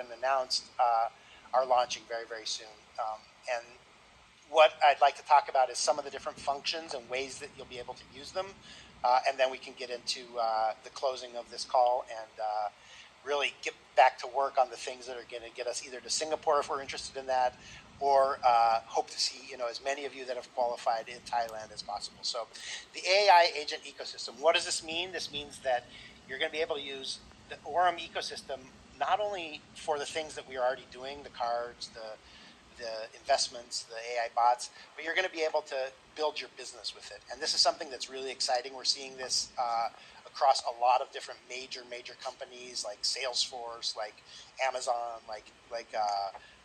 and announced are launching very, very soon. And what I'd like to talk about is some of the different functions and ways that you'll be able to use them. And then we can get into the closing of this call and really get back to work on the things that are going to get us either to Singapore if we're interested in that, or hope to see as many of you that have qualified in Thailand as possible. So the AI agent ecosystem, what does this mean? This means that you're going to be able to use the Aurum ecosystem not only for the things that we are already doing, the cards, the investments, the AI bots, but you're going to be able to build your business with it. And this is something that's really exciting. We're seeing this across a lot of different major companies like Salesforce, like Amazon, like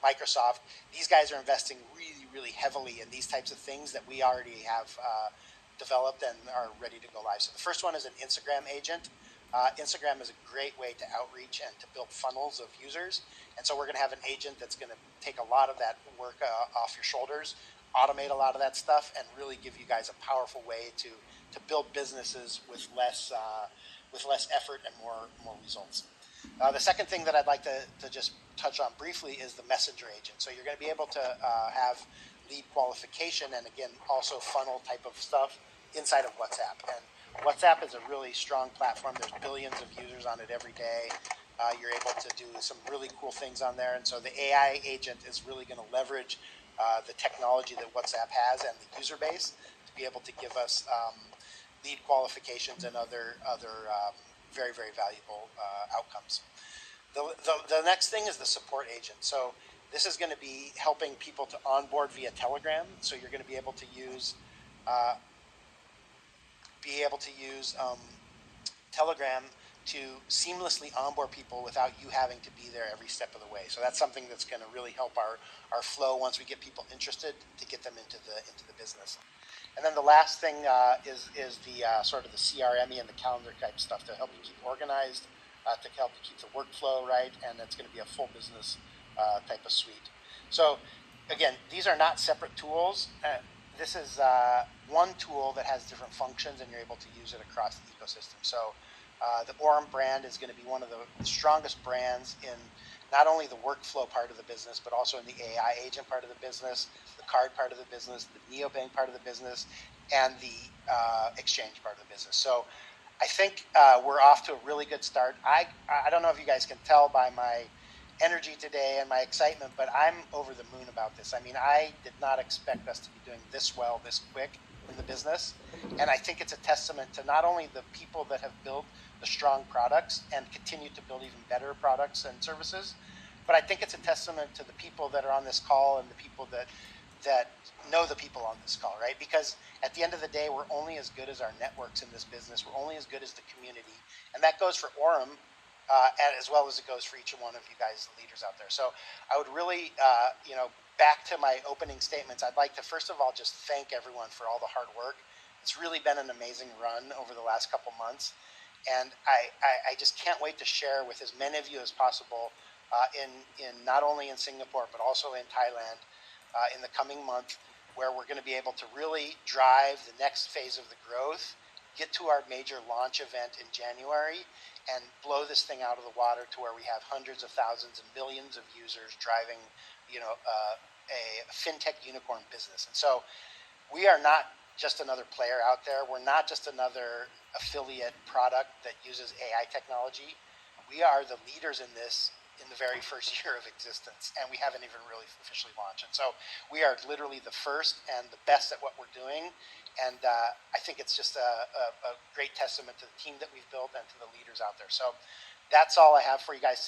Microsoft. These guys are investing really heavily in these types of things that we already have developed and are ready to go live. So the first one is an Instagram agent. Instagram is a great way to outreach and to build funnels of users. And so we're going to have an agent that's going to take a lot of that work off your shoulders, automate a lot of that stuff, and really give you guys a powerful way to build businesses with less effort and more results. The second thing that I'd like to just touch on briefly is the messenger agent. So you're going to be able to have lead qualification and, again, also funnel type of stuff inside of WhatsApp. And WhatsApp is a really strong platform. There's billions of users on it every day. You're able to do some really cool things on there. And so the AI agent is really going to leverage the technology that WhatsApp has and the user base to be able to give us lead qualifications and other very valuable outcomes. The next thing is the support agent. So this is going to be helping people to onboard via Telegram. So you're going to be able to use Telegram to seamlessly onboard people without you having to be there every step of the way. So that's something that's going to really help our flow once we get people interested to get them into the business. And then the last thing is the sort of the CRM and the calendar type stuff to help you keep organized, to help you keep the workflow right, and it's going to be a full business type of suite. So again, these are not separate tools. This is one tool that has different functions, and you're able to use it across the ecosystem. So the Aurum brand is going to be one of the strongest brands in not only the workflow part of the business, but also in the AI agent part of the business, the card part of the business, the neobank part of the business, and the exchange part of the business. So I think we're off to a really good start. I don't know if you guys can tell by my energy today and my excitement, but I'm over the moon about this. I mean, I did not expect us to be doing this well, this quick in the business. And I think it's a testament to not only the people that have built the strong products and continue to build even better products and services, but I think it's a testament to the people that are on this call and the people that know the people on this call, right? Because at the end of the day, we're only as good as our networks in this business. We're only as good as the community. And that goes for Aurum, as well as it goes for each one of you guys, the leaders out there. So I would really, back to my opening statements, I'd like to first of all just thank everyone for all the hard work. It's really been an amazing run over the last couple months, and I just can't wait to share with as many of you as possible in not only in Singapore but also in Thailand in the coming month, where we're going to be able to really drive the next phase of the growth, get to our major launch event in January, and blow this thing out of the water to where we have hundreds of thousands and millions of users driving, a fintech unicorn business. And so we are not just another player out there. We're not just another affiliate product that uses AI technology. We are the leaders in this in the very first year of existence, and we haven't even really officially launched. And so we are literally the first and the best at what we're doing. And I think it's just a great testament to the team that we've built and to the leaders out there. So that's all I have for you guys today.